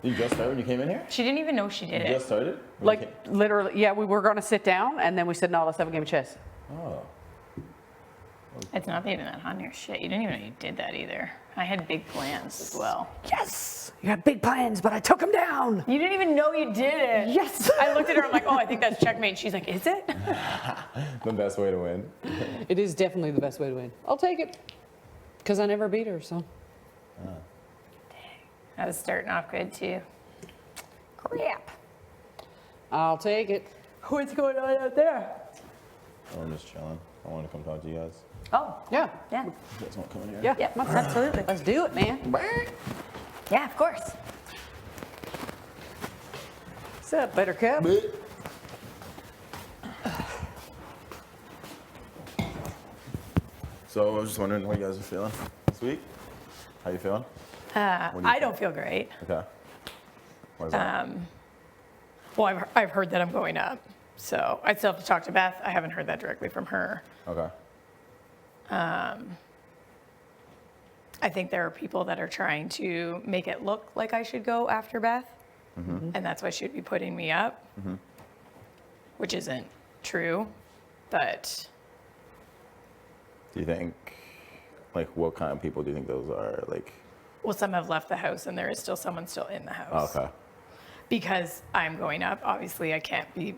You just started when you came in here? She didn't even know she did You it. just started? Like, literally, yeah, we were going to sit down, and then we said, no, let's have a game of chess. Oh. It's not even that on your shit. You didn't even know you did that either. I had big plans as well. Yes! You had big plans, but I took them down. You didn't even know you did it. Yes! I looked at her, I'm like, oh, I think that's checkmate. She's like, is it? The best way to win. It is definitely the best way to win. I'll take it. Because I never beat her, so. I was starting off good too. Crap. I'll take it. What's going on out there? Oh, I'm just chilling. I want to come talk to you guys. Oh, Yeah. yeah. You guys want to come in here? Yeah. Yeah, absolutely. Let's do it, man. Yeah, of course. What's up, Buttercup? So I was just wondering how you guys are feeling this week. How you feeling? do you I don't feel great. Okay. Why is that? Well, I've heard that I'm going up. So I still have to talk to Beth. I haven't heard that directly from her. Okay. I think there are people that are trying to make it look like I should go after Beth. And that's why she'd be putting me up, which isn't true. But Do you think, like, what kind of people do you think those are? Like, well, some have left the house and there is still someone still in the house. okay. Because I'm going up, obviously I can't be,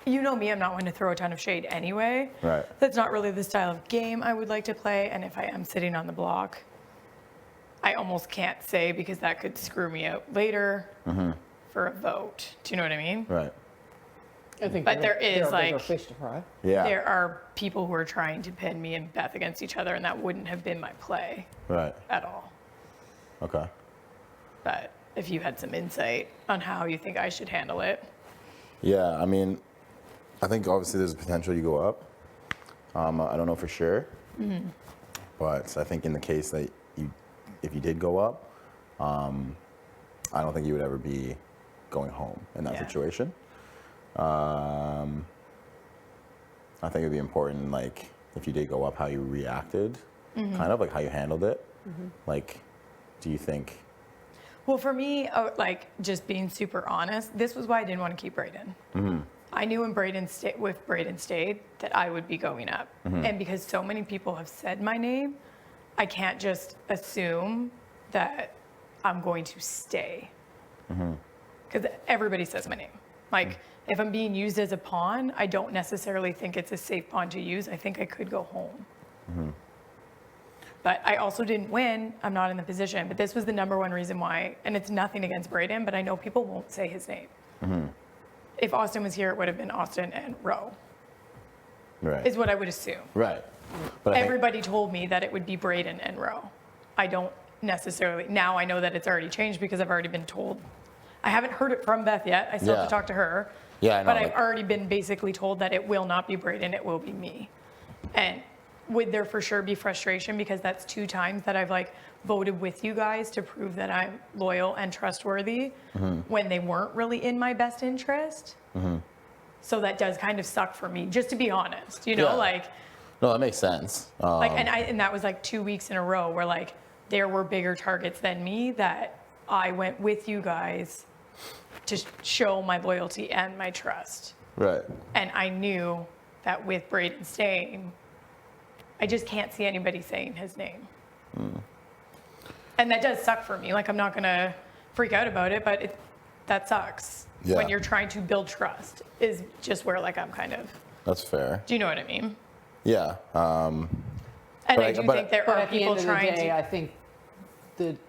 you know me, I'm not one to throw a ton of shade anyway. Right. That's not really the style of game I would like to play. And if I am sitting on the block, I almost can't say because that could screw me out later for a vote. Do you know what I mean? Right. I think But there is, are bigger like- fish to fry. Yeah. There are people who are trying to pin me and Beth against each other, and that wouldn't have been my play Right. at all. Okay. But if you had some insight on how you think I should handle it. Yeah, I mean, I think obviously there's a potential you go up. I don't know for sure, but I think in the case that if you did go up, I don't think you would ever be going home in that Yeah. situation. I think it'd be important, like, if you did go up, how you reacted, kind of like how you handled it. Like, do you think? Well, for me, like, just being super honest, this was why I didn't want to keep Brayden. I knew when Brayden stayed that I would be going up. And because so many people have said my name, I can't just assume that I'm going to stay. Because everybody says my name. Like, if I'm being used as a pawn, I don't necessarily think it's a safe pawn to use. I think I could go home. But I also didn't win. I'm not in the position. But this was the number one reason why. And it's nothing against Brayden, but I know people won't say his name. If Austin was here, it would have been Austin and Roe, Right. is what I would assume. Right. But I think, Everybody told me that it would be Brayden and Roe. I don't necessarily. Now I know that it's already changed because I've already been told. I haven't heard it from Beth yet. I still have to Yeah. talk to her. Yeah, I know, But I've like- already been basically told that it will not be Brayden, it will be me. And would there for sure be frustration because that's 2 times that I've like voted with you guys to prove that I'm loyal and trustworthy when they weren't really in my best interest. So that does kind of suck for me, just to be honest, you know, Yeah. like no, that makes sense. and that was like 2 weeks in a row where like there were bigger targets than me that I went with you guys to show my loyalty and my trust. Right. And I knew that with Brayden staying, I just can't see anybody saying his name. And that does suck for me. Like, I'm not going to freak out about it, but that sucks. Yeah. When you're trying to build trust is just where, like, I'm kind of, That's fair. do you know what I mean? Yeah. And But I I- do but- think there But are at the people end of the trying day, to.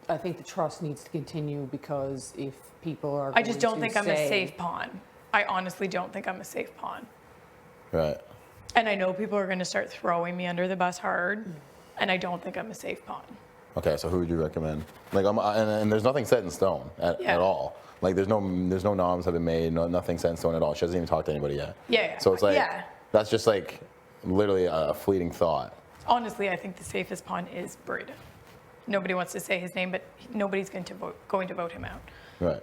I think the trust needs to continue because if people are I just don't going to think I'm a say- safe pawn. I honestly don't think I'm a safe pawn. Right. And I know people are going to start throwing me under the bus hard, and I don't think I'm a safe pawn. Okay, so who would you recommend? Like, and there's nothing set in stone at Yeah. all. Like, there's no noms have been made, nothing set in stone at all. She hasn't even talked to anybody yet. Yeah. So it's like, Yeah. that's just like literally a fleeting thought. Honestly, I think the safest pawn is Brayden. Nobody wants to say his name, but nobody's going to vote him out. Right.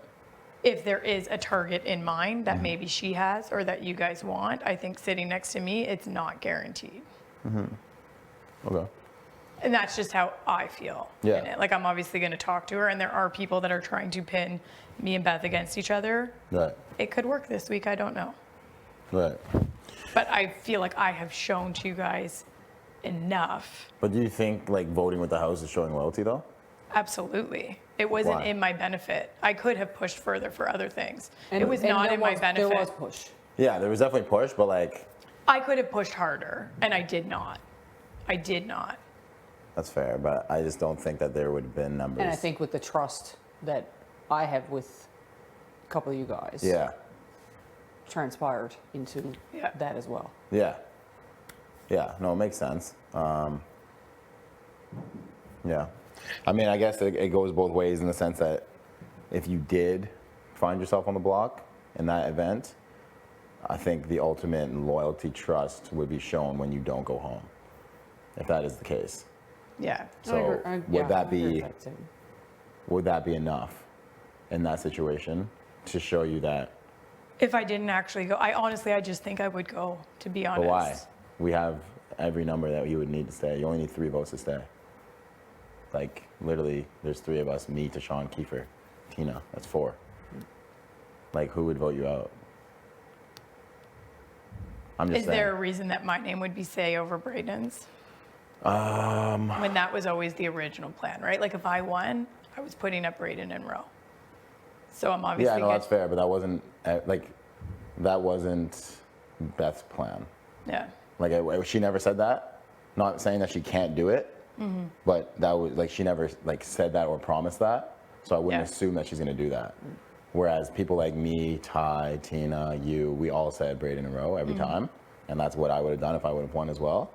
If there is a target in mind that maybe she has or that you guys want, I think sitting next to me, it's not guaranteed. Okay. And that's just how I feel. Yeah. In it. Like, I'm obviously going to talk to her, and there are people that are trying to pin me and Beth against each other. Right. It could work this week. I don't know. Right. But I feel like I have shown to you guys enough. But do you think like voting with the house is showing loyalty though? Absolutely. It wasn't Why? in my benefit. I could have pushed further for other things. And- It was and not there in my was- benefit. There was push. Yeah, there was definitely push, but like I could have pushed harder, and I did not. I did not. that's fair, but I just don't think that there would have been numbers. And I think with the trust that I have with a couple of you guys, Yeah. transpired into Yeah. that as well. Yeah. Yeah. No, it makes sense. Yeah. I mean, I guess it goes both ways in the sense that if you did find yourself on the block in that event, I think the ultimate loyalty trust would be shown when you don't go home, if that is the case. Yeah. So would that be too. would that be enough in that situation to show you that? If I didn't actually go, I just think I would go, to be honest. But why? We have every number that you would need to stay. You only need 3 votes to stay. Like literally, there's 3 of us: me, Tashawn, Kiefer, Tina. That's 4. Like, who would vote you out? I'm just Is saying. there a reason that my name would be say over Braden's? When that was always the original plan, right? Like if I won, I was putting up Braden in row. So I'm obviously Yeah, no, good. that's fair, but that wasn't that wasn't Beth's plan. Yeah. Like she never said that. Not saying that she can't do it, but that was like she never like said that or promised that. So I wouldn't Yeah. assume that she's gonna do that. Whereas people like me, Ty, Tina, you, we all said Braden in a row every time, and that's what I would have done if I would have won as well.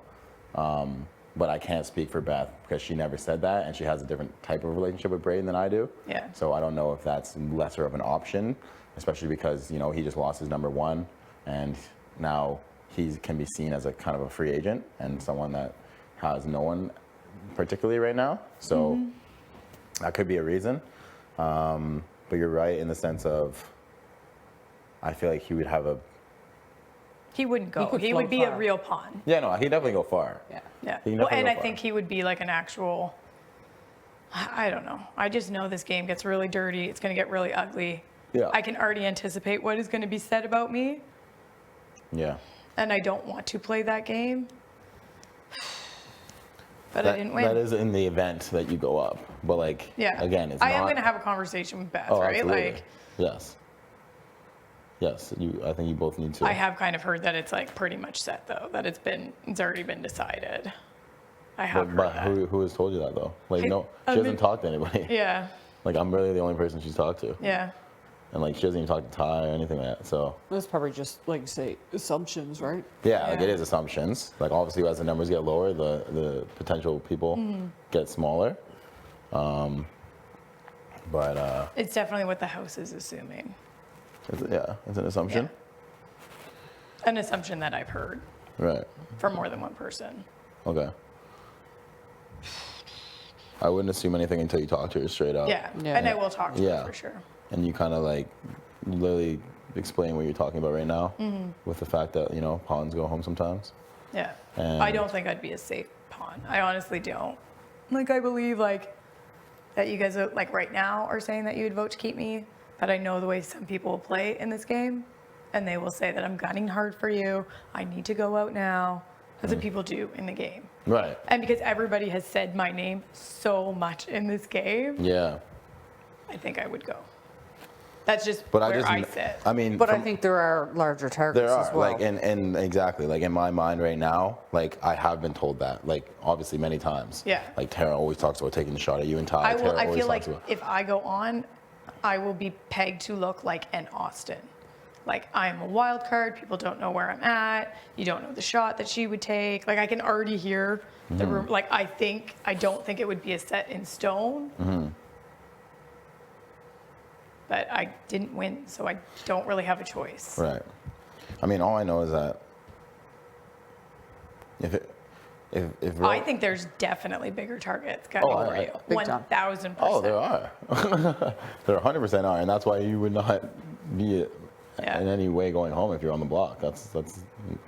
But I can't speak for Beth because she never said that, and she has a different type of relationship with Braden than I do. Yeah. So I don't know if that's lesser of an option, especially because he just lost his number 1, and now he can be seen as a kind of a free agent and someone that has no one particularly right now. So that could be a reason. But you're right in the sense of I feel like he would have a He wouldn't go. could He float would be a far. real pawn. yeah, no, he'd definitely go far. Yeah. Yeah. He can Well, definitely and go I far. think he would be like an actual. I don't know. I just know this game gets really dirty. It's going to get really ugly. Yeah. I can already anticipate what is going to be said about me, Yeah. and I don't want to play that game. But I didn't win. That is in the event that you go up. But like Yeah. again, it's I not am going to have a conversation with Beth, Oh, right? absolutely. Like Yes. Yes, I think you both need to. I have kind of heard that it's like pretty much set though, that it's already been decided. I have But heard that. who has told you that though? Like no, I she mean- hasn't talked to anybody. Yeah. Like I'm really the only person she's talked to. Yeah. And like she doesn't even talk to Ty or anything like that. So That's probably just, like you say, assumptions, right? yeah, like Yeah. it is assumptions. Like obviously as the numbers get lower, the potential people Mm-hmm. get smaller. But It's definitely what the house is assuming. it's an assumption. An assumption that I've heard Right. from more than one person. Okay. I wouldn't assume anything until you talk to her straight up. Yeah. Yeah. And I will talk to Yeah. her for sure. And you kind of like literally explain what you're talking about right now Mm-hmm. with the fact that, pawns go home sometimes. Yeah. And- I don't think I'd be a safe pawn. I honestly don't. Like, I believe, like, that you guys, are, like, right now are saying that you would vote to keep me, but I know the way some people will play in this game, and they will say that I'm gunning hard for you. I need to go out now. That's what people do in the game. Right. And because everybody has said my name so much in this game, Yeah. I think I would go. That's just But where I sit. I mean, But I from- think there are larger targets there as are well. like, and exactly like in my mind right now, like I have been told that, like obviously many times. Yeah. Like Tera always talks about taking the shot at you and Ty. I will. Tara I always feel like talks about- if I go on, I will be pegged to look like an Austin. Like I'm a wild card. People don't know where I'm at. You don't know the shot that she would take. Like I can already hear the room. Like I don't think it would be a set in stone. But I didn't win, so I don't really have a choice. Right. I mean, all I know is that if I think there's definitely bigger targets coming Oh, for you. Big time. 1,000%. oh, there are. There 100% are, and that's why you would not be Yeah. in any way going home if you're on the block. That's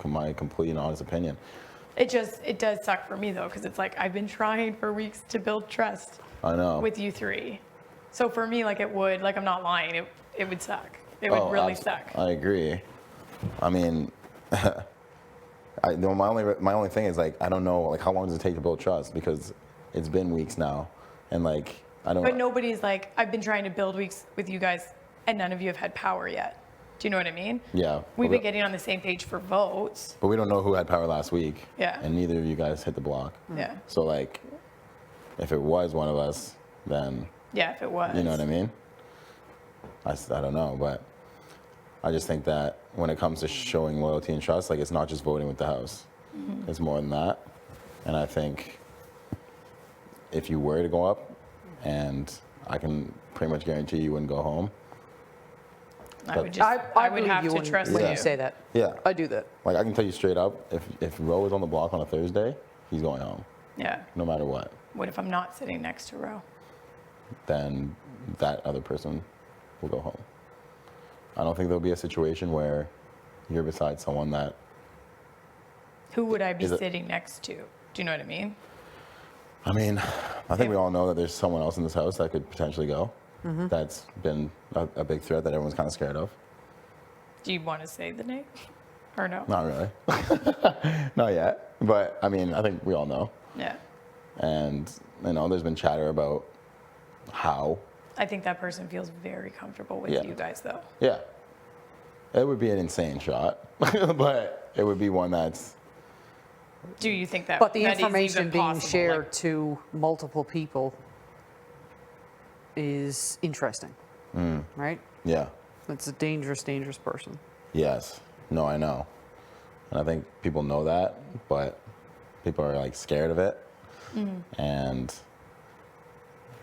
my complete and honest opinion. It does suck for me though, because it's like I've been trying for weeks to build trust I know. with you three. So for me, like it would, like I'm not lying, it would suck. It would really suck. I agree. I mean, my only thing is like I don't know like how long does it take to build trust, because it's been weeks now, and like I don't. But nobody's like, I've been trying to build weeks with you guys, and none of you have had power yet. Do you know what I mean? Yeah. We've been getting on the same page for votes. But we don't know who had power last week. Yeah. And neither of you guys hit the block. Yeah. So like, if it was one of us, then Yeah, if it was. you know what I mean. I don't know, but I just think that when it comes to showing loyalty and trust, like it's not just voting with the house. Mm-hmm. It's more than that. And I think if you were to go up, and I can pretty much guarantee you wouldn't go home. I would just, I would believe have you to when- trust when you. you say that. Yeah. I do that. Like I can tell you straight up, if Ro is on the block on a Thursday, he's going home, Yeah. no matter what. What if I'm not sitting next to Ro? Then that other person will go home. I don't think there'll be a situation where you're beside someone that. Who would I be Is it- sitting next to? Do you know what I mean? I mean, I think we all know that there's someone else in this house that could potentially go. That's been a big threat that everyone's kind of scared of. Do you want to say the name? Or no? Not really. Not yet. But I mean, I think we all know. Yeah. And you know, there's been chatter about how. I think that person feels very comfortable with Yeah. you guys though. Yeah. It would be an insane shot, but it would be one that's. Do you think that But the that is information even being possible? shared Like, to multiple people is interesting, right? Yeah. It's a dangerous, dangerous person. Yes. No, I know. And I think people know that, but people are like scared of it. And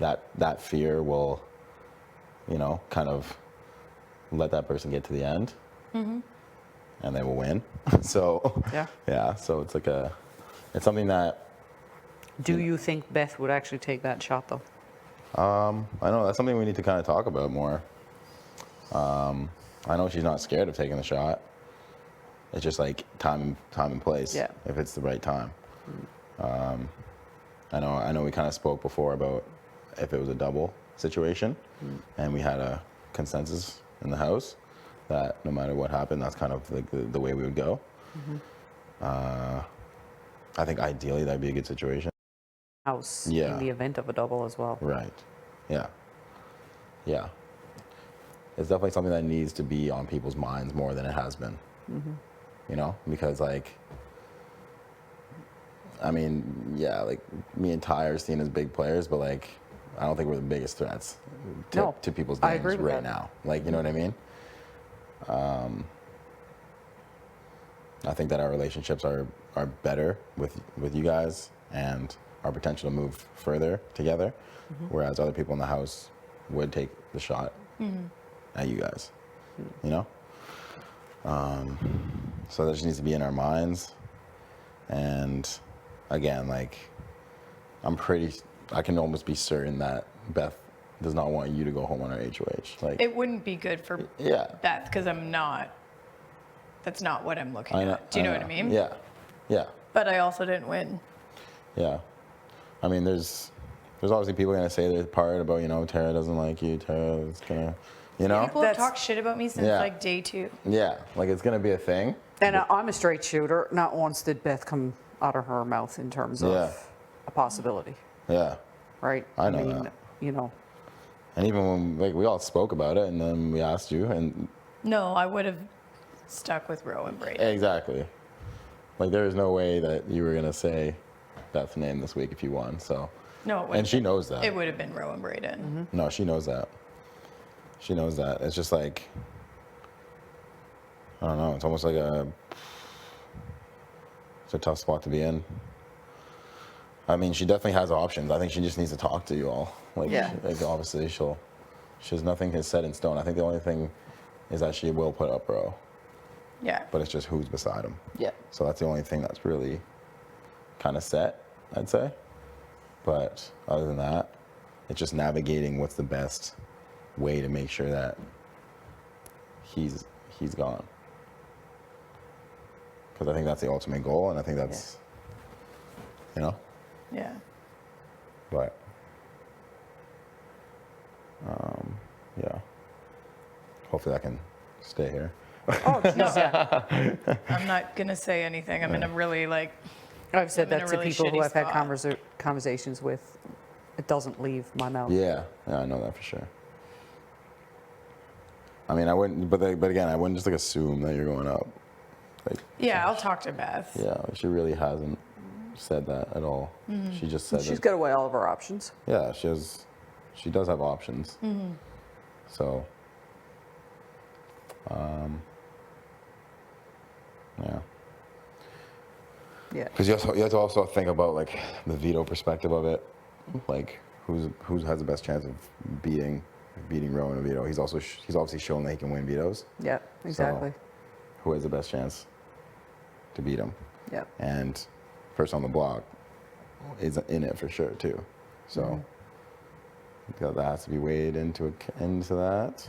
that fear will, you know, kind of let that person get to the end. And they will win. So Yeah. so it's like it's something that Do you think Beth would actually take that shot, though? I know that's something we need to kind of talk about more. I know she's not scared of taking the shot. It's just like time and place. Yeah. If it's the right time. I know we kind of spoke before about if it was a double situation, and we had a consensus in the house that no matter what happened, that's kind of like the way we would go. I think ideally that'd be a good situation. House Yeah. in the event of a double as well. Right. Yeah. Yeah. It's definitely something that needs to be on people's minds more than it has been. You know, because like, I mean, yeah, like me and Ty are seen as big players, but like, I don't think we're the biggest threats No, to people's I games agree with right that. now. Like, you know what I mean? I think that our relationships are better with you guys and our potential to move further together, whereas other people in the house would take the shot at you guys, you know? So that just needs to be in our minds. And again, like, I can almost be certain that Beth does not want you to go home on her HOH. Like, it wouldn't be good for yeah. Beth because that's not what I'm looking I know, at. Do you know what I mean? Yeah. Yeah. But I also didn't win. Yeah. I mean, there's obviously people going to say their part about, you know, Tera doesn't like you, Tera is going to, you know? People have That's- talked shit about me since Yeah. like day 2. Yeah. Like, it's going to be a thing. And I'm a straight shooter. Not once did Beth come out of her mouth in terms of Yeah. a possibility, Yeah. right? I know that. You know, And even when, like, we all spoke about it and then we asked you, and No, I would have stuck with Ro and Brady. exactly. Like, there is no way that you were going to say Beth's name this week if you won, so. No, it would. And she knows that. It would have been Ro and Braden. No, she knows that. She knows that. It's just like, I don't know. It's almost like it's a tough spot to be in. I mean, she definitely has options. I think she just needs to talk to you all. Like, Yeah. like obviously she has nothing is set in stone. I think the only thing is that she will put up Ro, Yeah. but it's just who's beside him. yeah. So that's the only thing that's really kind of set, I'd say. But other than that, it's just navigating what's the best way to make sure that he's gone. Because I think that's the ultimate goal, and I think that's you know? Yeah. But, yeah. Hopefully I can stay here. Oh, geez, yeah. I'm not gonna say anything. I'm in a really like. I've said I'm in that a to really people who shitty I've had spot. conversations with. It doesn't leave my mouth. Yeah, I know that for sure. I mean, I wouldn't, but again, I wouldn't just like assume that you're going up. Like, Yeah, I'll talk to Beth. yeah, like, she really hasn't said that at all. She just said She's that. got to weigh all of her options. Yeah, she does have options. So, yeah. Yeah. Because you have to also think about like the veto perspective of it, like who has the best chance of beating Rowan in a veto. He's obviously shown that he can win vetoes. Yeah, exactly. Who has the best chance to beat him? Yeah. And person on the block is in it for sure too. So that has to be weighed into that.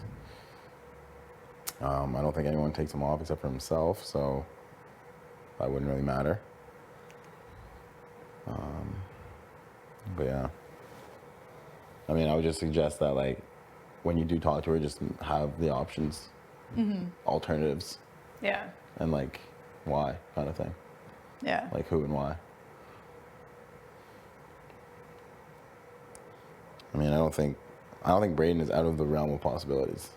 I don't think anyone takes him off except for himself, so that wouldn't really matter. But yeah, I mean, I would just suggest that like when you do talk to her, just have the options, alternatives, Yeah. and like why kind of thing, Yeah. like who and why. I mean, I don't think Braden is out of the realm of possibilities.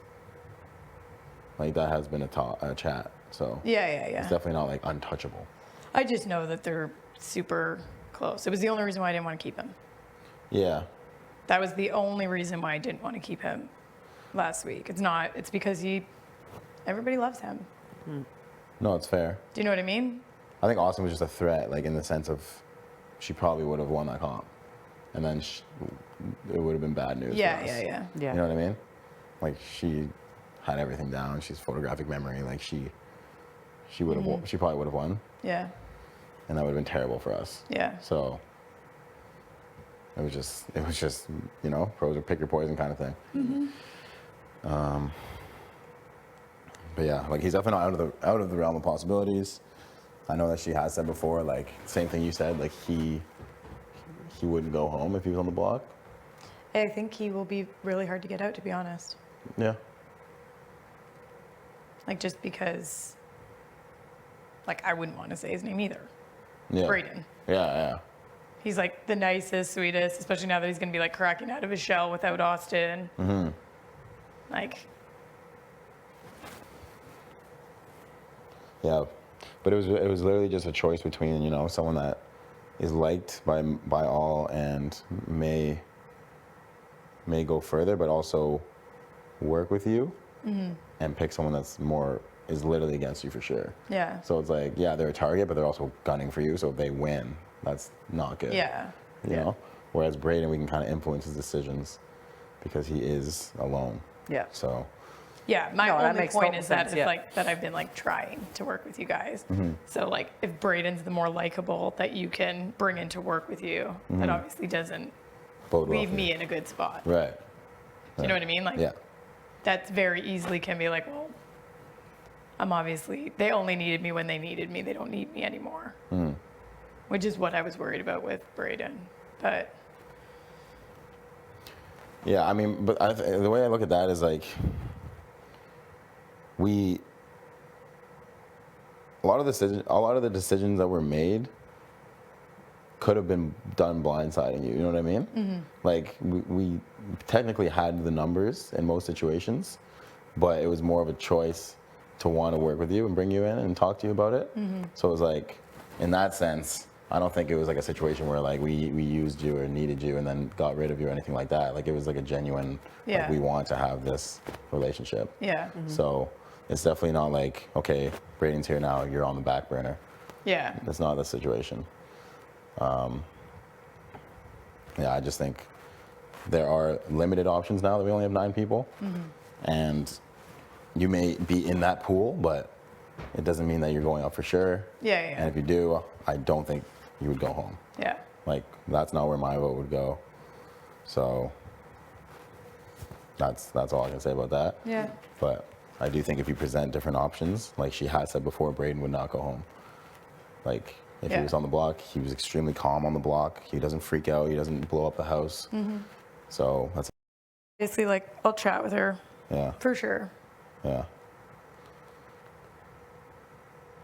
Like that has been a chat, so Yeah. it's definitely not like untouchable. I just know that they're super close. It was the only reason why I didn't want to keep him. Yeah, That was the only reason why I didn't want to keep him last week. It's because everybody loves him. no, it's fair. Do you know what I mean? I think Austin was just a threat, like in the sense of she probably would have won that comp, and then it would have been bad news. Yeah, for us. yeah. Yeah. You know what I mean? Like she had everything down. She's photographic memory. Like she would have. She probably would have won, Yeah. and that would have been terrible for us. Yeah. So it was just pros or pick your poison kind of thing. But yeah, like he's definitely not out of the realm of possibilities. I know that she has said before, like same thing you said, like he wouldn't go home if he was on the block. I think he will be really hard to get out, to be honest. Yeah. Like just because, like I wouldn't want to say his name either. Yeah. Braden. Yeah. He's like the nicest, sweetest, especially now that he's gonna be like cracking out of his shell without Austin. Like, Yeah. But it was literally just a choice between, someone that is liked by all and may go further, but also work with you, and pick someone is literally against you for sure. yeah. So it's like, yeah, they're a target, but they're also gunning for you. So if they win, that's not good. Yeah. You know? Whereas Braden, we can kind of influence his decisions because he is alone. Yeah. So, Yeah, my No, that only makes point total is that sense, it's yeah. like that I've been like trying to work with you guys. So like if Braden's the more likable that you can bring in to work with you, that obviously doesn't bode well leave for me you. in a good spot. Right. Do you know what I mean? Like Yeah. that's very easily can be like, well, they only needed me when they needed me. They don't need me anymore. Which is what I was worried about with Braden. But Yeah, I mean, but the way I look at that is like, a lot of the decisions that were made could have been done blindsiding you. You know what I mean? Like we technically had the numbers in most situations, but it was more of a choice to want to work with you and bring you in and talk to you about it. So it was like, in that sense, I don't think it was like a situation where like we used you or needed you and then got rid of you or anything like that. Like it was like a genuine, Yeah. like we want to have this relationship. yeah. So it's definitely not like, okay, Braden's here now, you're on the back burner. Yeah. That's not the situation. Yeah, I just think there are limited options now that we only have 9 people. And you may be in that pool, but it doesn't mean that you're going up for sure. Yeah. And if you do, I don't think you would go home. Yeah. Like, that's not where my vote would go. So that's all I can say about that. Yeah. But I do think if you present different options, like she has said before, Braden would not go home. Like, If he was on the block, he was extremely calm on the block. He doesn't freak out. He doesn't blow up the house. So that's Basically, like, I'll chat with her yeah, for sure. yeah,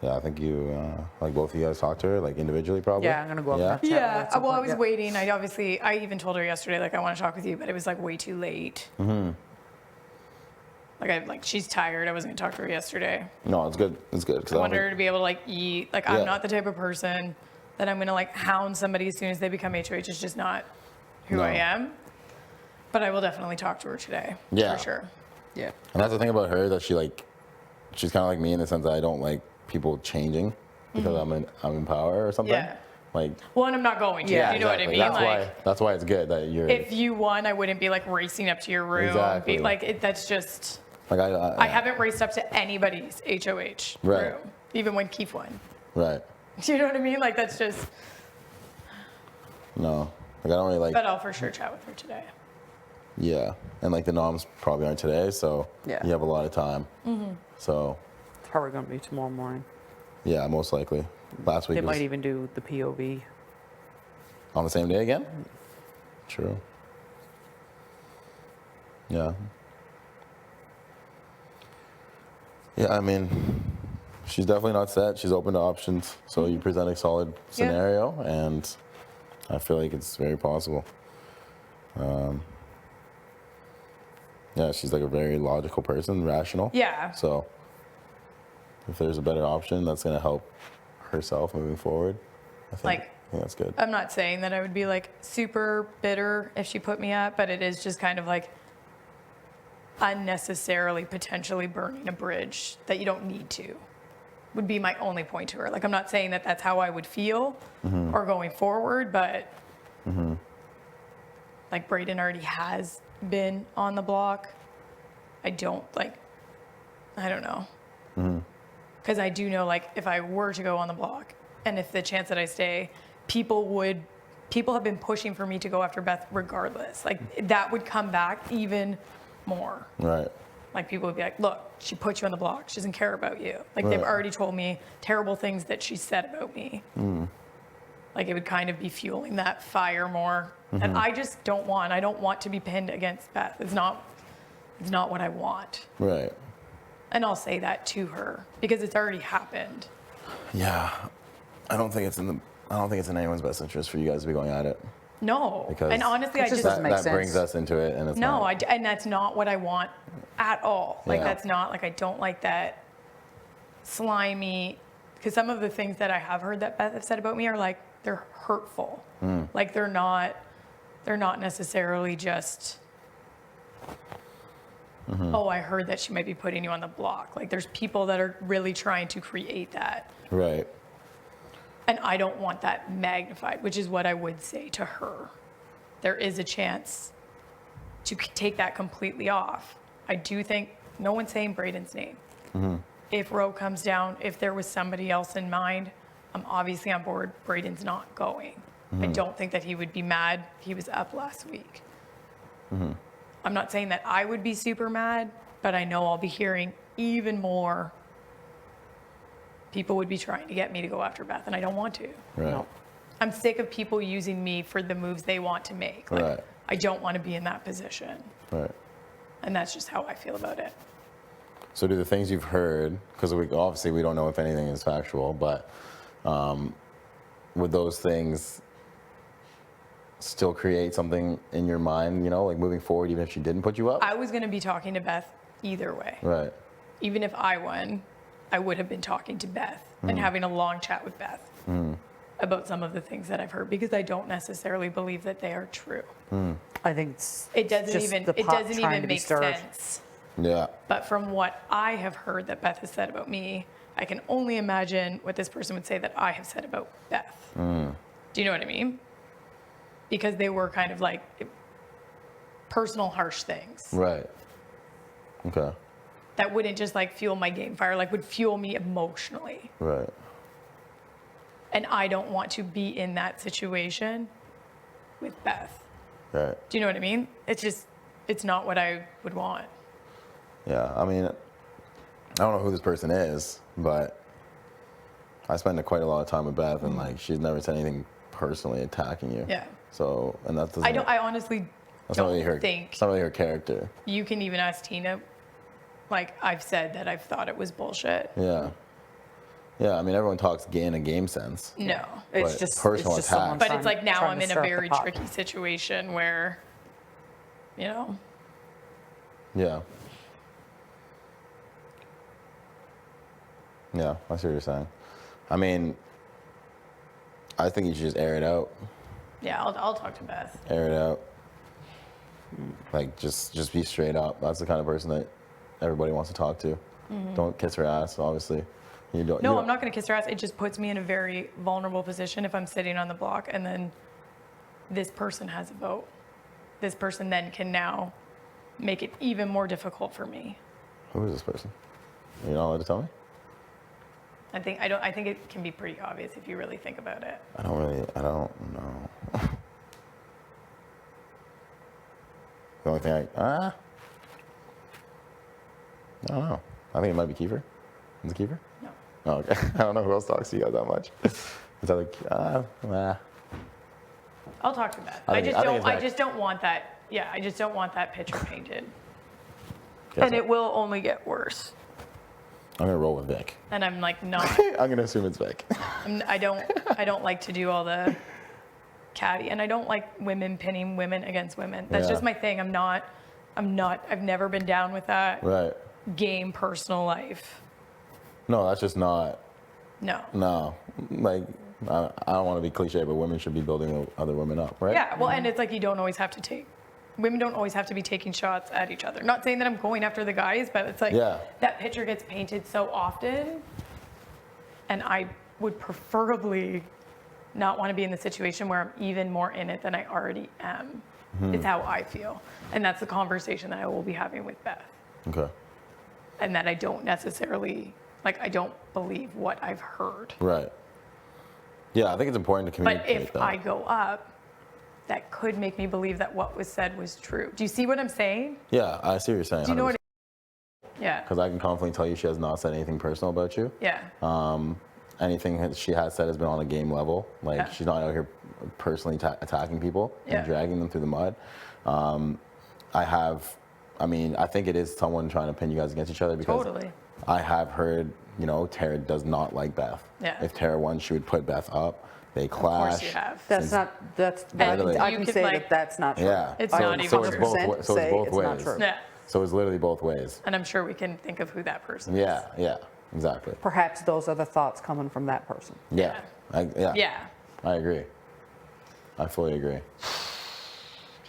yeah. I think you like both of you guys talk to her like individually, probably. Yeah, I'm gonna go up and have a chat with her Yeah, at some well, I point, was yeah. waiting. I even told her yesterday, like, I want to talk with you, but it was like way too late. Like, she's tired. I wasn't gonna talk to her yesterday. No, it's good. It's good because I want her to be able to like eat. Like, Yeah. I'm not the type of person that I'm gonna like hound somebody as soon as they become HOH. It's just not who No. I am. But I will definitely talk to her today. Yeah. For sure. Yeah. And that's the thing about her that she's kind of like me in the sense that I don't like people changing because I'm in power or something. Yeah. Like Well, and I'm not going to. Yeah, You know what I mean? exactly. That's why it's good that you're if you won, I wouldn't be like racing up to your room. Exactly. That's just. like I haven't raced up to anybody's HOH Right. room, even when Keith won. right. Do you know what I mean? Like, that's just. No, like I don't really like. But I'll for sure chat with her today. Yeah, and like the noms probably aren't today, so Yeah. you have a lot of time. So It's probably gonna be tomorrow morning. yeah, most likely. Last week They was might even do the POV. on the same day again. True. Yeah. Yeah, I mean, she's definitely not set. She's open to options. So you present a solid scenario, and I feel like it's very possible. Yeah, she's like a very logical person, rational. Yeah. So if there's a better option that's going to help herself moving forward, I think that's good. I'm not saying that I would be like super bitter if she put me up, but it is just kind of like unnecessarily potentially burning a bridge that you don't need to, would be my only point to her. Like, I'm not saying that that's how I would feel or going forward, but like Braden already has been on the block. I don't know. Because I do know, like, if I were to go on the block and if the chance that I stay, people have been pushing for me to go after Beth regardless. Like, that would come back even more. Right. Like, people would be like, look, she put you on the block. She doesn't care about you. Like, they've Right. already told me terrible things that she said about me. Like, it would kind of be fueling that fire more. And I just don't want to be pinned against Beth. It's not what I want. Right. And I'll say that to her because it's already happened. Yeah. I don't think it's in anyone's best interest for you guys to be going at it. No. Because And honestly, I It just just doesn't make that sense. brings us into it, and it's no, not. and that's not what I want at all. Like, Yeah. that's not, like, I don't like that slimy, because some of the things that I have heard that Beth have said about me are like, they're hurtful. Like, they're not necessarily just, oh, I heard that she might be putting you on the block. Like, there's people that are really trying to create that. Right. And I don't want that magnified, which is what I would say to her. There is a chance to take that completely off. I do think, no one's saying Braden's name. If Roe comes down, if there was somebody else in mind, I'm obviously on board. Braden's not going. I don't think that he would be mad. He was up last week. I'm not saying that I would be super mad, but I know I'll be hearing even more. People would be trying to get me to go after Beth, and I don't want to. Right. No. I'm sick of people using me for the moves they want to make. Like, Right. I don't want to be in that position. Right. And that's just how I feel about it. So do the things you've heard, because obviously we don't know if anything is factual, but would those things still create something in your mind, like moving forward, even if she didn't put you up? I was going to be talking to Beth either way. Right. Even if I won, I would have been talking to Beth and having a long chat with Beth about some of the things that I've heard, because I don't necessarily believe that they are true. I think it's It doesn't just even the pot trying to be make stirred. sense. Yeah. But from what I have heard that Beth has said about me, I can only imagine what this person would say that I have said about Beth. Do you know what I mean? Because they were kind of like personal, harsh things Right. Okay. that wouldn't just like fuel my game fire, like would fuel me emotionally. Right. And I don't want to be in that situation with Beth. Right. Do you know what I mean? It's not what I would want. Yeah. I mean, I don't know who this person is, but I spend quite a lot of time with Beth, and like she's never said anything personally attacking you. Yeah. So, and that doesn't. I honestly That's not don't really her. think It's not really her character. you can even ask Tina. Like I've said that I've thought it was bullshit. Yeah. Yeah. I mean, everyone talks in a game sense. No. It's But just personal it's just attack. someone But it's like now trying I'm to in a stir up the very pot. tricky situation where, you know, Yeah. Yeah. I see what you're saying. I mean, I think you should just air it out. yeah, I'll talk to Beth. Air it out. Like just be straight up. That's the kind of person that everybody wants to talk to. Don't kiss her ass, obviously. You don't. No, I'm not going to kiss her ass. It just puts me in a very vulnerable position if I'm sitting on the block and then this person has a vote. This person then can now make it even more difficult for me. Who is this person? You're not allowed to tell me? I think it can be pretty obvious if you really think about it. I don't know. The only thing I don't know. I think it might be Kiefer. Is it Kiefer? No. Oh, okay. I don't know who else talks to you guys that much. Is that like, I'll talk to Beth. I think it's I Beck. just don't want that. Yeah, I just don't want that picture painted. Guess And what? it will only get worse. I'm gonna roll with Vic. And I'm like not. I'm gonna assume it's Vic. I don't like to do all the catty, and I don't like women pinning women against women. That's Yeah. just my thing. I've never been down with that Right. game personal life. No, that's just not. No. No. Like, I don't want to be cliche, but women should be building other women up, right? Yeah, well, and it's like women don't always have to be taking shots at each other. Not saying that I'm going after the guys, but it's like Yeah. that picture gets painted so often, and I would preferably not want to be in the situation where I'm even more in it than I already am. It's how I feel. And that's the conversation that I will be having with Beth. Okay. And that I don't necessarily, I don't believe what I've heard. Right. Yeah, I think it's important to But communicate if that. I go up, that could make me believe that what was said was true. Do you see what I'm saying? Yeah, I see what you're saying. Do you know what Yeah. Because I can confidently tell you she has not said anything personal about you. Yeah. Anything that she has said has been on a game level. Like, Yeah. she's not out here personally attacking people Yeah. and dragging them through the mud. I think it is someone trying to pin you guys against each other because Totally. I have heard, Tara does not like Beth. Yeah. If Tara won, she would put Beth up. They clash. Of course you have. That's not, Literally. I You can could, say like- that that's not true. Yeah. It's I not would even so it's true. both, 100% so it's say both it's ways. not true. Yeah. So it's literally both ways. And I'm sure we can think of who that person is. Yeah, yeah, exactly. Perhaps those are the thoughts coming from that person. Yeah, Yeah. I agree. I fully agree.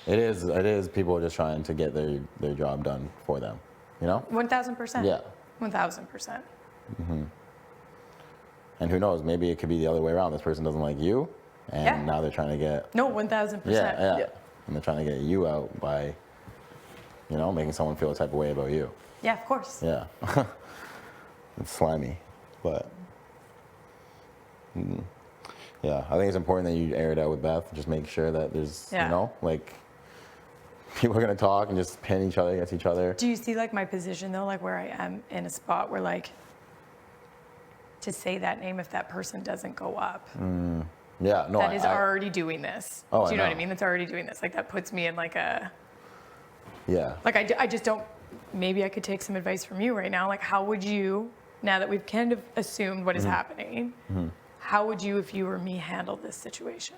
It is people are just trying to get their job done for them, 1,000%. Yeah. 1,000%. And who knows, maybe it could be the other way around. This person doesn't like you, and Yeah. now they're trying to get, No, 1,000%. yeah. And they're trying to get you out by, making someone feel a type of way about you. Yeah, of course. Yeah. It's slimy, but yeah, I think it's important that you air it out with Beth. Just make sure that there's, Yeah. People are gonna talk and just pin each other against each other. Do you see my position though, where I am in a spot where to say that name if that person doesn't go up, Yeah, no, that is already doing this. Oh, Do you I know what I know. mean? That's already doing this. That puts me in yeah, I just don't, maybe I could take some advice from you right now. How would you, now that we've kind of assumed what is happening, how would you, if you were me, handle this situation?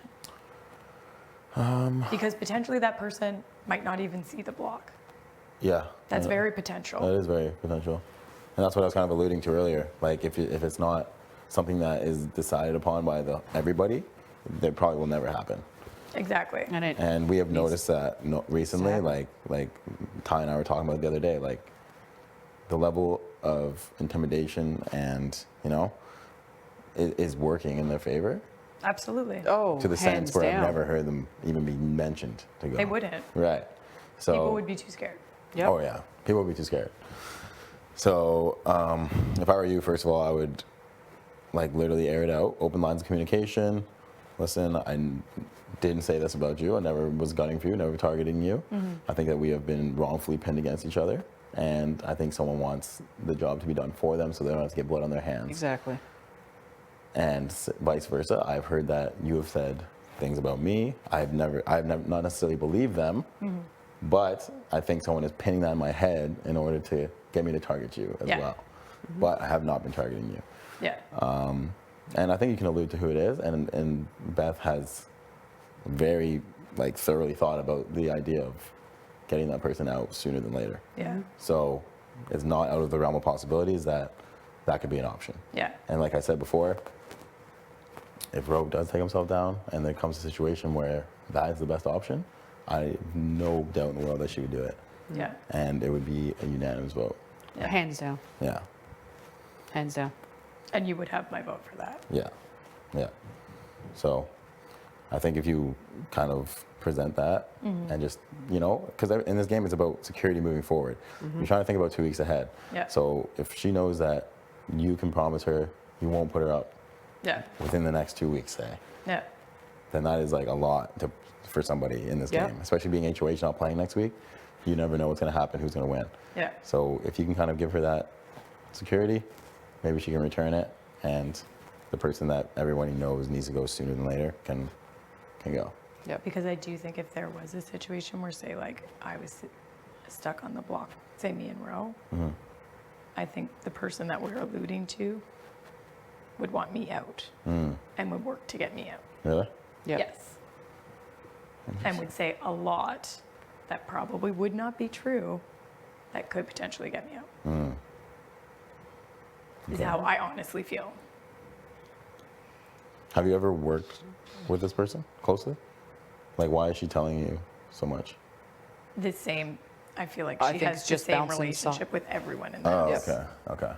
Because potentially that person might not even see the block. yeah. That's Yeah. very potential. That is very potential, and that's what I was kind of alluding to earlier. Like, if it's not something that is decided upon by everybody, that probably will never happen. Exactly. And we have noticed that recently, Exactly. like Ty and I were talking about the other day, the level of intimidation and is working in their favor Absolutely. Oh, to the hands sense where down. I've never heard them even be mentioned to go. They wouldn't. Right. So People would be too scared. Yep. Oh yeah, people would be too scared. So if I were you, first of all, I would literally air it out, open lines of communication. Listen, I didn't say this about you. I never was gunning for you, never targeting you. I think that we have been wrongfully pinned against each other, and I think someone wants the job to be done for them, so they don't have to get blood on their hands. Exactly. and vice versa. I've heard that you have said things about me. I've never not necessarily believed them, but I think someone is pinning that in my head in order to get me to target you as Yeah. well. But I have not been targeting you. Yeah. And I think you can allude to who it is. And Beth has very thoroughly thought about the idea of getting that person out sooner than later. Yeah. So it's not out of the realm of possibilities that that could be an option. Yeah. And like I said before, if Rogue does take himself down and there comes a situation where that is the best option, I have no doubt in the world that she would do it. Yeah. And it would be a unanimous vote. Yeah. Hands down. Yeah. Hands down. And you would have my vote for that. Yeah. Yeah. So I think if you kind of present that and just, because in this game it's about security moving forward. You're trying to think about 2 weeks ahead. Yeah. So if she knows that you can promise her you won't put her up Yeah. within the next 2 weeks, say, Yeah. then that is a lot for somebody in this Yeah. game, especially being HOH not playing next week. You never know what's going to happen, who's going to win. Yeah. So if you can kind of give her that security, maybe she can return it, and the person that everybody knows needs to go sooner than later can go. Yep. Because I do think if there was a situation where, say, I was stuck on the block, say me and Ro, I think the person that we're alluding to would want me out and would work to get me out. Really? Yep. Yes. And would say a lot that probably would not be true that could potentially get me out. Is Okay. how I honestly feel. Have you ever worked with this person closely? Why is she telling you so much? The same, I feel like I she think has it's the just same bouncing relationship with everyone in the Oh, house. okay, okay.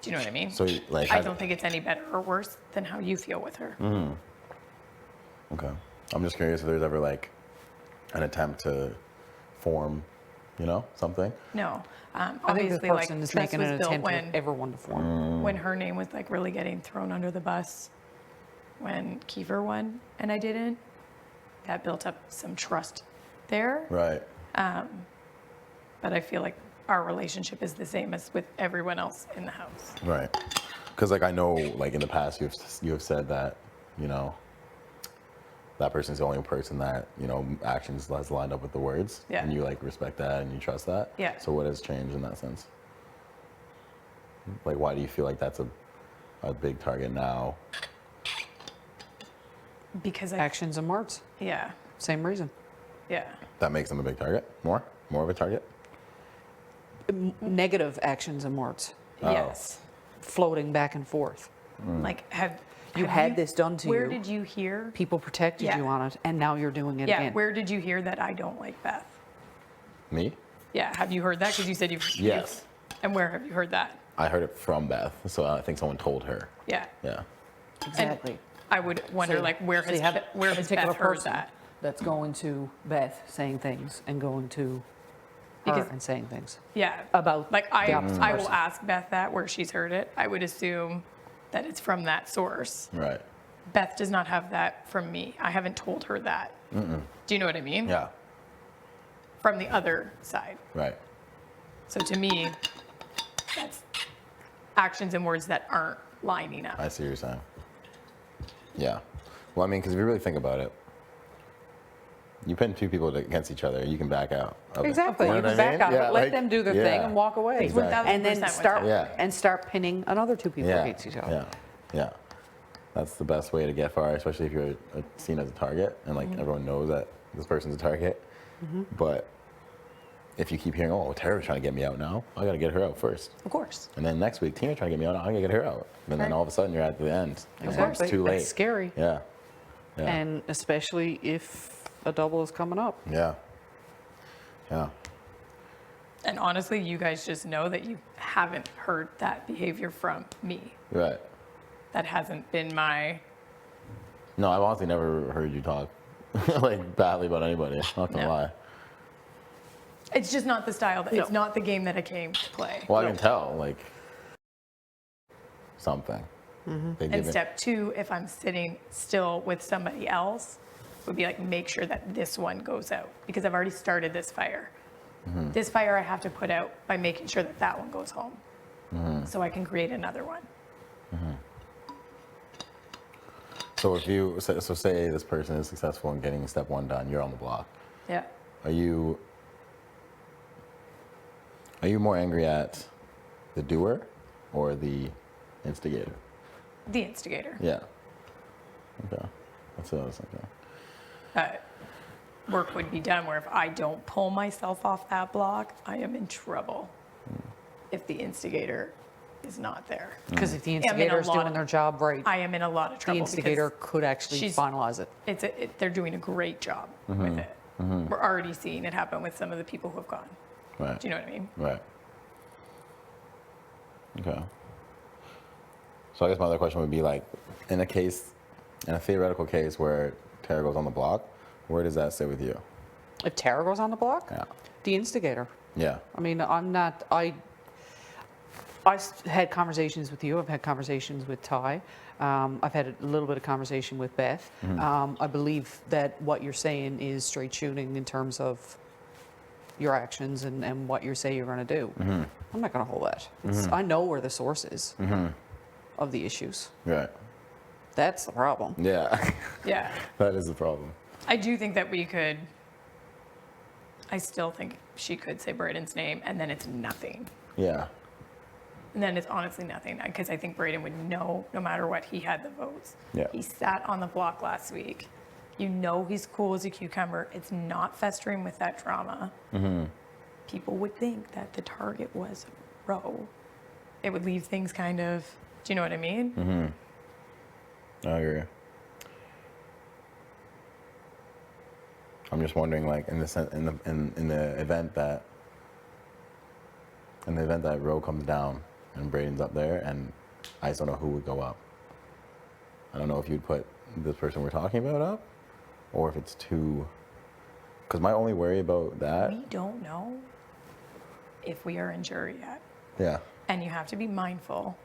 Do you know what I mean? So, I don't think it's any better or worse than how you feel with her. Okay. I'm just curious if there's ever an attempt to form, something. No. I think Obviously, the person is trust making was an built attempt with when, everyone to form. when her name was really getting thrown under the bus when Kiefer won and I didn't. That built up some trust there. Right. But I feel like our relationship is the same as with everyone else in the house. Right. Because I know in the past you have said that that person's the only person that actions has lined up with the words. Yeah. And you respect that and you trust that. Yeah. So what has changed in that sense? Why do you feel like that's a big target now? Because Actions and words. yeah, Same reason. yeah, That makes them a big target? More of a target? Negative actions and words. Oh. yes. Floating back and forth. Have You had this done to Where you. did you hear? People protected Yeah. you on it, and now you're doing it Yeah, again. where did you hear that I don't like Beth? Me? Yeah, have you heard that? Because you said you've. Yes. And where have you heard that? I heard it from Beth, so I think someone told her. Yeah. Yeah. Exactly. I would wonder, So- where so has you have where a has particular Beth heard person that? That's going to Beth saying things and going to Because- her and saying things Yeah. about I the opposite will person. ask Beth that where she's heard it. I would assume that it's from that source. Right. Beth does not have that from me. I haven't told her that. Do you know what I mean? Yeah. From the other side. Right. So to me, that's actions and words that aren't lining up. I see what you're saying. Yeah. Well, because if you really think about it, you pin two people against each other, you can back out. of it. Exactly. You know You what can I back mean? out of Yeah, it, let them do their thing and walk away. It's 1000% And then what's start happening. start pinning another two people Yeah. against each other. Yeah. Yeah. That's the best way to get far, especially if you're seen as a target and everyone knows that this person's a target. But if you keep hearing, oh, Tera's trying to get me out now, I got to get her out first. Of course. And then next week, Tina's trying to get me out, I got to get her out. And then Right. all of a sudden, you're at the end. and Exactly. It's too late. That's scary. Yeah. Yeah. And especially if a double is coming up. Yeah. Yeah. And honestly, you guys just know that you haven't heard that behavior from me. Right. That hasn't been my. No, I've honestly never heard you talk badly about anybody. Not gonna No. lie. It's just not the style. It's No. not the game that I came to play. Well, I can tell something. They And give it- step two, if I'm sitting still with somebody else, would be make sure that this one goes out because I've already started this fire. This fire I have to put out by making sure that that one goes home, so I can create another one. So if you so say this person is successful in getting step 1 done, you're on the block. Yeah. Are you more angry at the doer or the instigator? The instigator. Yeah. Okay. That's what I was thinking. Work would be done where if I don't pull myself off that block, I am in trouble. If the instigator is not there. Because if the I'm in a instigator is lot doing of- their job right, I am in a lot of the trouble. instigator because could actually she's- finalize it. they're doing a great job with it. We're already seeing it happen with some of the people who have gone. Right. Do you know what I mean? Right. Okay. So I guess my other question would be like, in a theoretical case where Tera goes on the block, where does that sit with you? If Tara goes on the block, Yeah. the instigator. Yeah. I mean, had conversations with you. I've had conversations with Ty. I've had a little bit of conversation with Beth. I believe that what you're saying is straight shooting in terms of your actions and what you say you're going to do. I'm not going to hold that. I know where the source is of the issues. Right. That's the problem. Yeah. Yeah. That is the problem. I do think that we could. I still think she could say Braden's name, and then it's nothing. Yeah. And then it's honestly nothing, because I think Braden would know no matter what, he had the votes. Yeah. He sat on the block last week. You know he's cool as a cucumber. It's not festering with that drama. People would think that the target was Roe. It would leave things kind of, do you know what I mean? I agree. I'm just wondering, like, in the event that Roe comes down and Braden's up there, and I just don't know who would go up. I don't know if you'd put this person we're talking about up, or if it's too. Because my only worry about that. We don't know if we are in jury yet. Yeah. And you have to be mindful.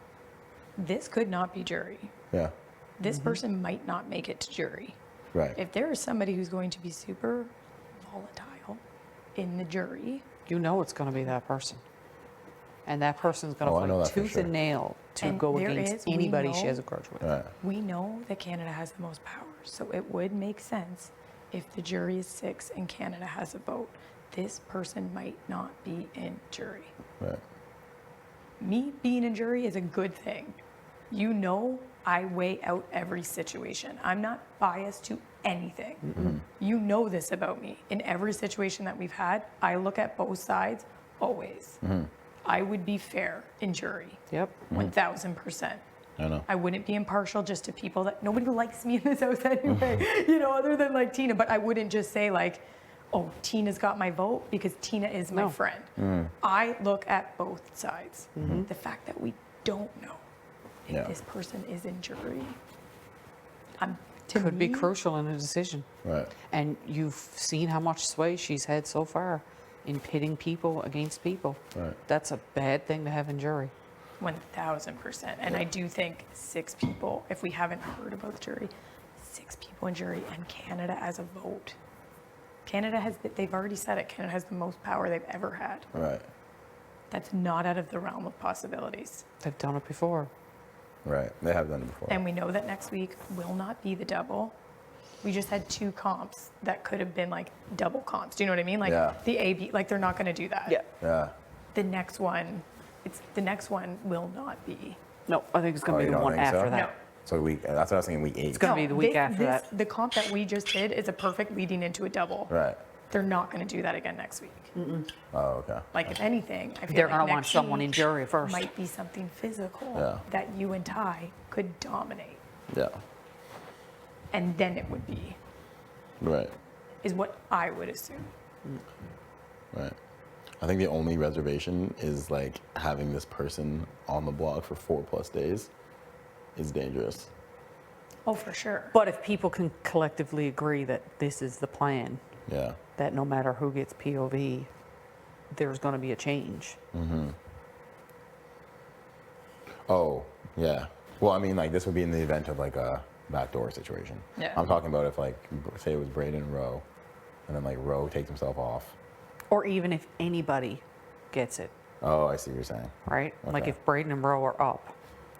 This could not be jury. Yeah. This person might not make it to jury. Right. If there is somebody who's going to be super volatile in the jury, You know it's going to be that person. And that person's going Oh, I know to that fight for tooth sure. and nail to And go there against is, we anybody she know- has a grudge with. Right. we know that Canada has the most power. So it would make sense if the jury is 6 and Canada has a vote. This person might not be in jury. Right. Me being in jury is a good thing. You know, I weigh out every situation. I'm not biased to anything. You know this about me. In every situation that we've had, I look at both sides always. I would be fair in jury, Yep. 1000%. I know. I wouldn't be impartial just to people that nobody likes me in this house anyway, you know, other than like Tina. But I wouldn't just say like, oh, Tina's got my vote because Tina is my No. friend. I look at both sides. The fact that we don't know if Yeah. this person is in jury, Could be crucial in a decision. Right. And you've seen how much sway she's had so far in pitting people against people. Right. That's a bad thing to have in jury. 1000%. And I do think 6 people, if we haven't heard about the jury, 6 people in jury and Canada as a vote. Canada has, they've already said it, Canada has the most power they've ever had. Right. That's not out of the realm of possibilities. They've done it before. Right. They have done it before. And we know that next week will not be the double. We just had 2 comps that could have been like double comps. Do you know what I mean? Like Yeah. the AB, like they're not going to do that. Yeah. The next one will not be. No, I think it's going Oh, to you be the don't one think so? after that. No. So that's what I was thinking. Week 8. It's gonna be the week after that. The comp that we just did is a perfect leading into a double. Right. They're not going to do that again next week. Oh, okay. Like if anything, I feel They're like going to want next someone in week jury first. might be something physical Yeah. that you and Ty could dominate, Yeah. and then it would be Right. is what I would assume. Right. I think the only reservation is like having this person on the block for 4+ days is dangerous. Oh, for sure. But if people can collectively agree that this is the plan, Yeah. that no matter who gets POV, there's going to be a change. Oh, yeah. Well, I mean, like this would be in the event of like a backdoor situation. Yeah. I'm talking about if like, say it was Braden and Roe, and then like Roe takes himself off. Or even if anybody gets it, Oh, I see what you're saying. right? Like Okay. if Braden and Roe are up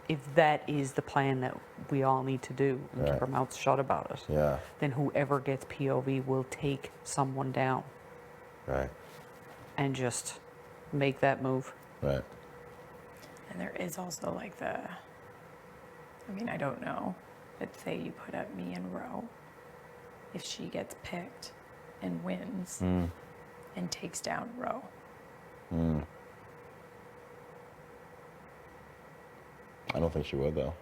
if that is the plan that we all need to do and Right. keep our mouths shut about it, Yeah. then whoever gets POV will take someone down Right. and just make that move. Right. And there is also like I don't know, but say you put up me and Ro, if she gets picked and wins and takes down Ro. I don't think she would though.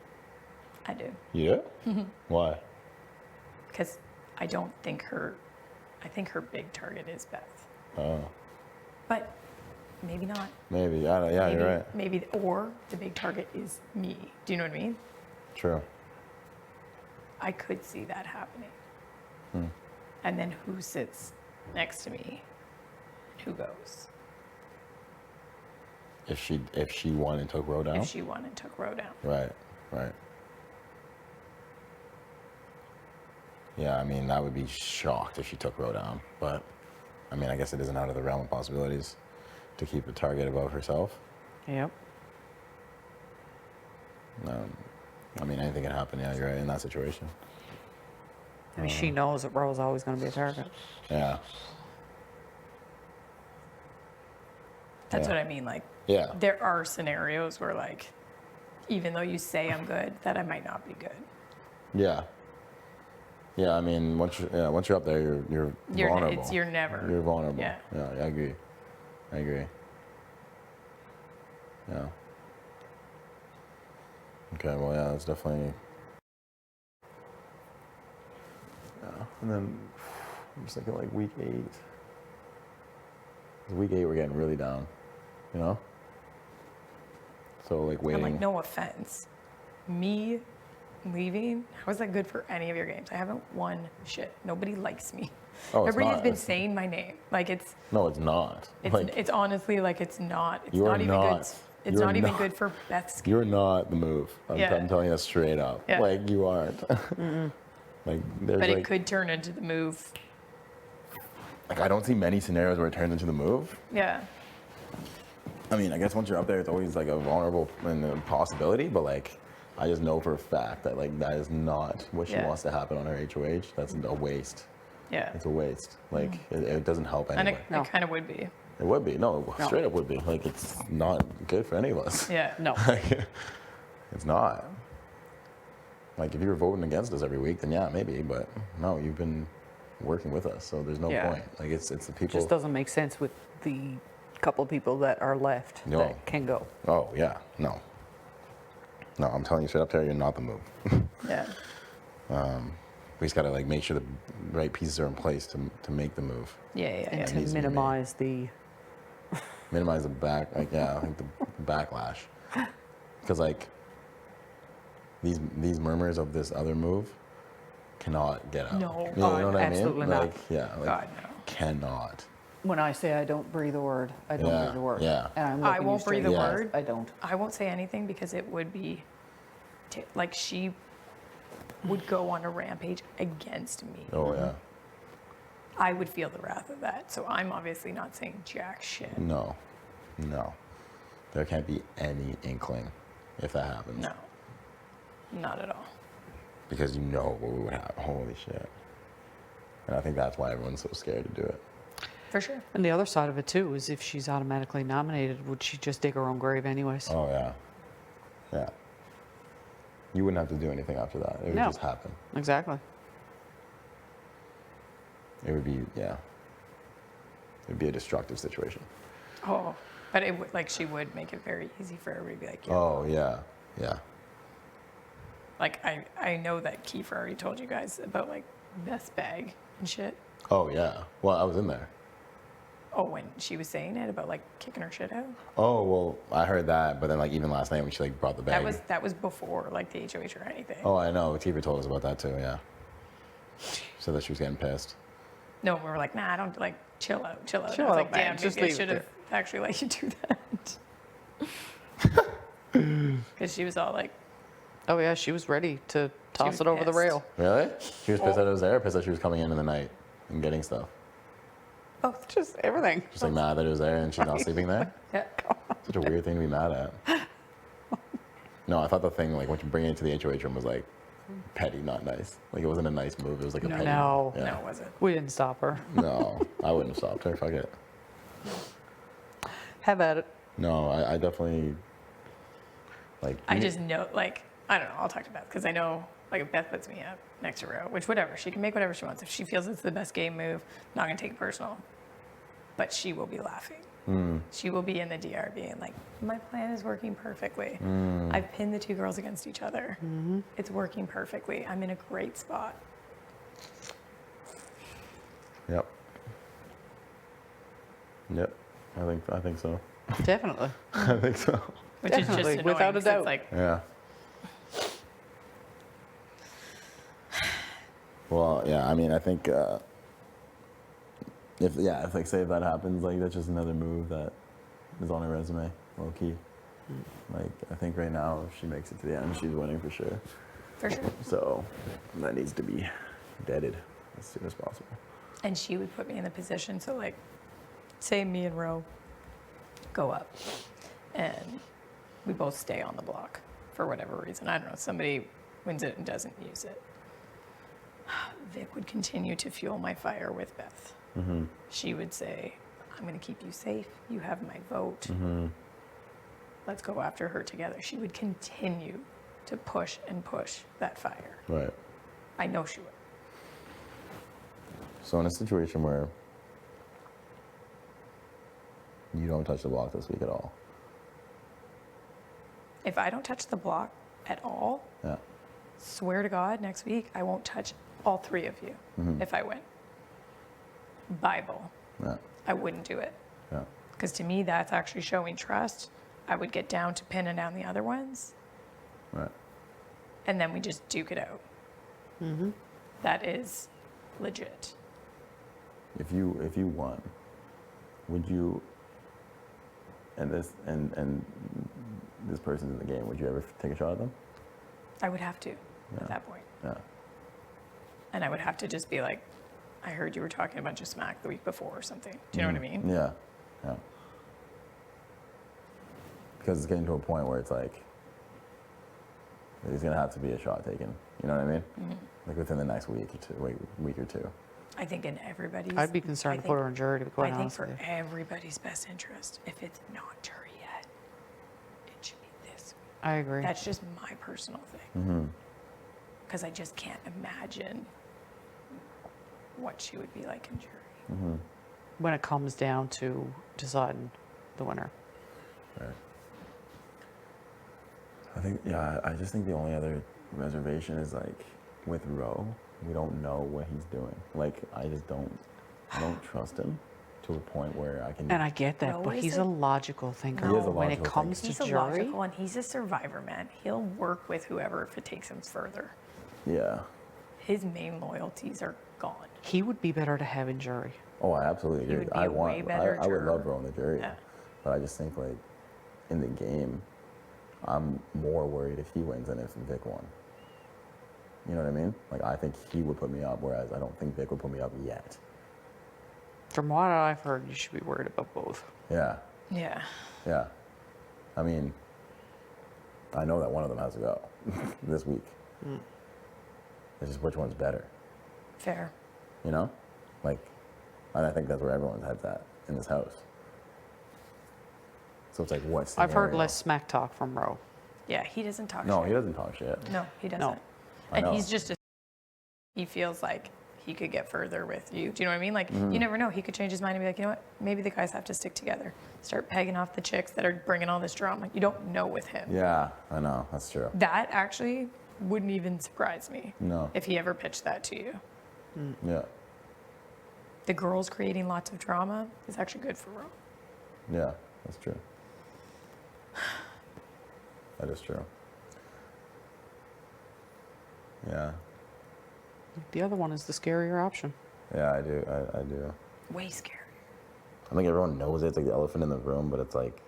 I do. You do? Why? Because I think her big target is Beth. Oh. But maybe not. Maybe. I don't. Yeah, Maybe, you're right. Maybe, or the big target is me. Do you know what I mean? True. I could see that happening. And then who sits next to me? And who goes? If she won and took Ro down. If she won and took Ro down. Right. Right. Yeah, I mean, I would be shocked if she took Ro down, but I mean, I guess it isn't out of the realm of possibilities to keep a target above herself. Yep. I mean, anything can happen. Yeah, you're right in that situation. I mean, she knows that Ro's always going to be a target. Yeah. That's Yeah. what I mean. Like, Yeah. there are scenarios where, like, even though you say I'm good, that I might not be good. Yeah. Yeah. I mean, once you're up there, you're vulnerable. You're never. You're vulnerable. Yeah. Yeah. I agree. Yeah. Okay. Well, yeah, it's definitely. Yeah. And then I'm just thinking like week 8. Week 8, we're getting really down. You know. So like waiting. I'm like, no offense. Me leaving, how is that good for any of your games? I haven't won shit. Nobody likes me. Oh, it's Everybody has not. been It's- saying my name. Like it's No, it's not. it's honestly like it's not. It's You are not even not. good. It's You're not even not. good for Beth's game. You're not the move. Yeah. I'm telling you that straight up. Yeah. Like you aren't. Like there's But like, it could turn into the move. like I don't see many scenarios where it turns into the move. Yeah. I mean, I guess once you're up there, it's always like a vulnerable and a possibility. But like, I just know for a fact that like that is not what she Yeah. wants to happen on her HOH. That's a waste. Yeah. It's a waste. Like it doesn't help And anybody. No. it kind of would be. It would be straight up would be. Like it's not good for any of us. Yeah. No. It's not. Like if you were voting against us every week, then yeah, maybe. But no, you've been working with us, so there's no Yeah. point. Like it's the It people. just doesn't make sense with the couple of people that are left No. that can go. Oh yeah, no. No, I'm telling you straight up, Tera, you're not the move. Yeah. We just gotta like make sure the right pieces are in place to make the move. Yeah. And Yeah. to needs to be made. minimize the Minimize the the backlash. Because like these murmurs of this other move cannot get out. No. You know what I mean? Absolutely not. Like, yeah, like God, no. cannot. when I say I don't breathe a word, I don't Yeah, breathe a word. yeah. And I'm I looking you won't breathe straight a in the eyes. word. I don't. I won't say anything because it would be like she would go on a rampage against me. Oh yeah. I would feel the wrath of that. So I'm obviously not saying jack shit. No. There can't be any inkling if that happens. No. Not at all. Because you know what we would have. Holy shit. And I think that's why everyone's so scared to do it. For sure. And the other side of it too is if she's automatically nominated, would she just dig her own grave anyways? Oh yeah. Yeah. You wouldn't have to do anything after that. It would No. just happen. Exactly. It would be, yeah. It would be a destructive situation. Oh, but it would, like she would make it very easy for everybody to be like, yeah. Oh yeah. Yeah. Like I know that Kiefer already told you guys about like Beth's bag and shit. Oh yeah. Well, I was in there. Oh, when she was saying it about like kicking her shit out. Oh well, I heard that, but then like even last night when she like brought the bag. That was before like the HOH or anything. Oh, I know. Tifa told us about that too. Yeah. Said that she was getting pissed. No, we were like, nah, I don't like chill out. Chill I was out, like, man, damn, just maybe I leave it should have actually let you do that. Because she was all like, Oh yeah, she was ready to toss was it over the pissed. rail. Really? She was pissed that it was there, or pissed that she was coming in the night and getting stuff. both. Just everything. Just like mad that it was there and she's not sleeping there. Yeah. Such a weird thing to be mad at. No, I thought the thing, like, when you bring it into the HOH room was, like, petty, not nice. Like, it wasn't a nice move. It was, like, a petty No. move. Yeah. No, it wasn't. We didn't stop her. No, I wouldn't have stopped her. Fuck it. Have at it. No, I definitely, like... I just know, like, I don't know. I'll talk to Beth because I know, like, if Beth puts me up next to Ro, which whatever, she can make whatever she wants. If she feels it's the best game move, not gonna take it personal. But she will be laughing. She will be in the DR being like, my plan is working perfectly. I've pinned the two girls against each other. It's working perfectly. I'm in a great spot. Yep. Yep. I think so. Definitely. I think so. Which is Definitely, just annoying, without a 'cause doubt. It's like, Yeah. Well, yeah. I mean, I think if like say if that happens, like that's just another move that is on her resume, low key. Like I think right now, if she makes it to the end, she's winning for sure. for sure. So that needs to be deaded as soon as possible. And she would put me in the position, so like, say me and Ro go up and we both stay on the block for whatever reason. I don't know, somebody wins it and doesn't use it. Vic would continue to fuel my fire with Beth. She would say, I'm going to keep you safe. You have my vote. Let's go after her together. She would continue to push and push that fire. Right. I know she would. So in a situation where you don't touch the block this week at all, If I don't touch the block at all, yeah, swear to God, next week I won't touch all three of you if I win. Bible, yeah, I wouldn't do it. yeah, Because to me, that's actually showing trust. I would get down to pinning down the other ones, right. and then we just duke it out. That is legit. If you won, would you? And this person's in the game. Would you ever take a shot at them? I would have to at that point. Yeah. And I would have to just be like, I heard you were talking a bunch of smack the week before or something. Do you know what I mean? Yeah. Yeah. Because it's getting to a point where it's like there's gonna have to be a shot taken. You know what I mean? Like within the next week or two. I think in everybody's. I'd be concerned to put her in jury, to be quite I think honest for with you. everybody's best interest, if it's not jury yet, it should be this week. I agree. That's just my personal thing. Because I just can't imagine what she would be like in jury. When it comes down to deciding the winner. Right. I think, yeah, I just think the only other reservation is like with Roe, we don't know what he's doing. Like, I don't trust him to a point where I can. And I get that, No, but is he's it? a logical thinker. He is a When it logical comes thinker. to He's a jury, logical and he's a survivor, man. He'll work with whoever if it takes him further. Yeah. His main loyalties are gone. he would be better to have in jury. Oh, I absolutely agree. would be a way better I would juror. love Roe in the jury. Yeah. But I just think, like, in the game, I'm more worried if he wins than if Vic won. You know what I mean? Like, I think he would put me up, whereas I don't think Vic would put me up yet. From what I've heard, you should be worried about both. Yeah, Yeah. yeah. I mean, I know that one of them has to go this week. It's just which one's better, Fair. you know? Like, and I think that's where everyone's head's at in this house. So it's like, what I've heard scenario? less smack talk from Roe. Yeah, he doesn't talk No, shit. he doesn't talk shit. No, he doesn't. I And know. he's just he feels like he could get further with you. Do you know what I mean? Like, you never know. He could change his mind and be like, you know what? Maybe the guys have to stick together. Start pegging off the chicks that are bringing all this drama. You don't know with him. Yeah, I know. That's true. That actually wouldn't even surprise me No. if he ever pitched that to you. Yeah. The girls creating lots of drama is actually good for Rome. Yeah, that's true. That is true. Yeah. The other one is the scarier option. Yeah, I do. I do. Way scary. I think everyone knows it. It's like the elephant in the room, but it's like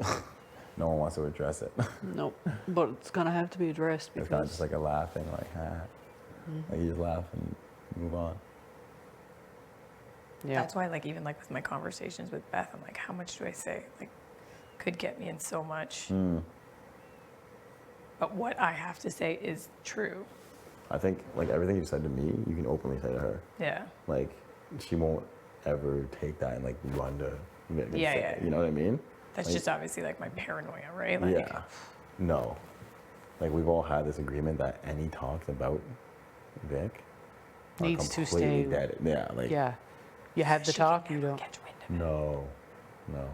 no one wants to address it. Nope. But it's going to have to be addressed It's because not just like a laughing, like, like you just laugh and move on. yeah. That's why, like, even like with my conversations with Beth, I'm like, how much do I say? Like, could get me in so much. but what I have to say is true. I think like everything you said to me, you can openly say to her. Yeah. Like she won't ever take that and like run to Vic and Yeah, say, yeah. you know what I mean? That's Like, just obviously like my paranoia, right? Like, yeah. No. Like we've all had this agreement that any talks about Vic are Needs to completely stay- dead. Yeah, like Yeah. You have the she can talk, you never don't. catch wind of it. no. No.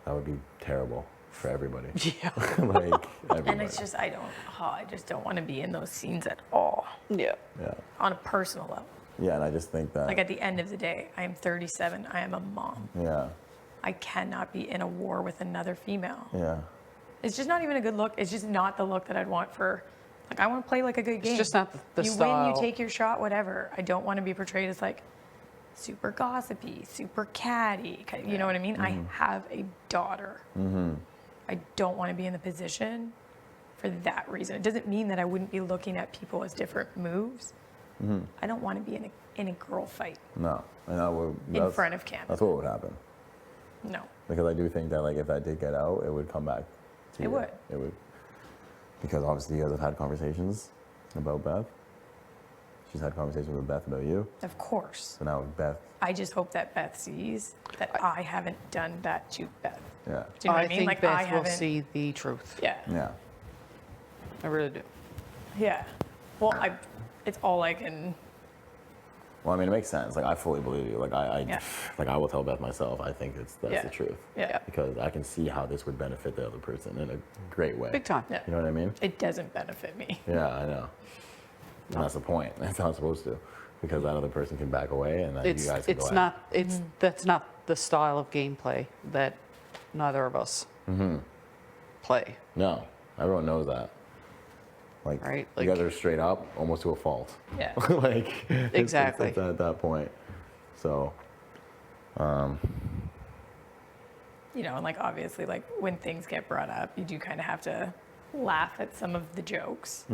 That would be terrible for everybody. Yeah. Like everybody. And it's just, I just don't want to be in those scenes at all Yeah. yeah. on a personal level. Yeah, and I just think that Like at the end of the day, I am 37. I am a mom. yeah. I cannot be in a war with another female. Yeah. It's just not even a good look. It's just not the look that I'd want for, like, I want to play like a good game. It's just not the you style. win, you take your shot, whatever. I don't want to be portrayed as like super gossipy, super catty. You know what I mean? I have a daughter. I don't want to be in the position for that reason. It doesn't mean that I wouldn't be looking at people as different moves. I don't want to be in a girl fight No. And that would, in that's- front of cameras. That's what would happen. No. Because I do think that like if that did get out, it would come back to It you. would. It would. Because obviously you guys have had conversations about Beth. She's had conversations with Beth about you. Of course. So now Beth, I just hope that Beth sees that I haven't done that to Beth. yeah. Do you know what I I mean? think Like Beth I will haven't. see the truth. Yeah. Yeah. I really do. Yeah. Well, it's all I can. Well, I mean, it makes sense. Like, I fully believe you. Like, Yeah. like I will tell Beth myself. I think that's Yeah. the truth. Yeah. Because I can see how this would benefit the other person in a great way. Big time. Yeah. You know what I mean? It doesn't benefit me. Yeah, I know. And that's the point. That's how it's supposed to. Because that other person can back away, and then you guys can It's go not, it's, that's not the style of gameplay that neither of us play. No, everyone knows that. Like, Right, you like- guys are straight up, almost to a fault. Yeah. Like, Exactly. It's at that point. So, You know, and like obviously, like when things get brought up, you do kind of have to laugh at some of the jokes.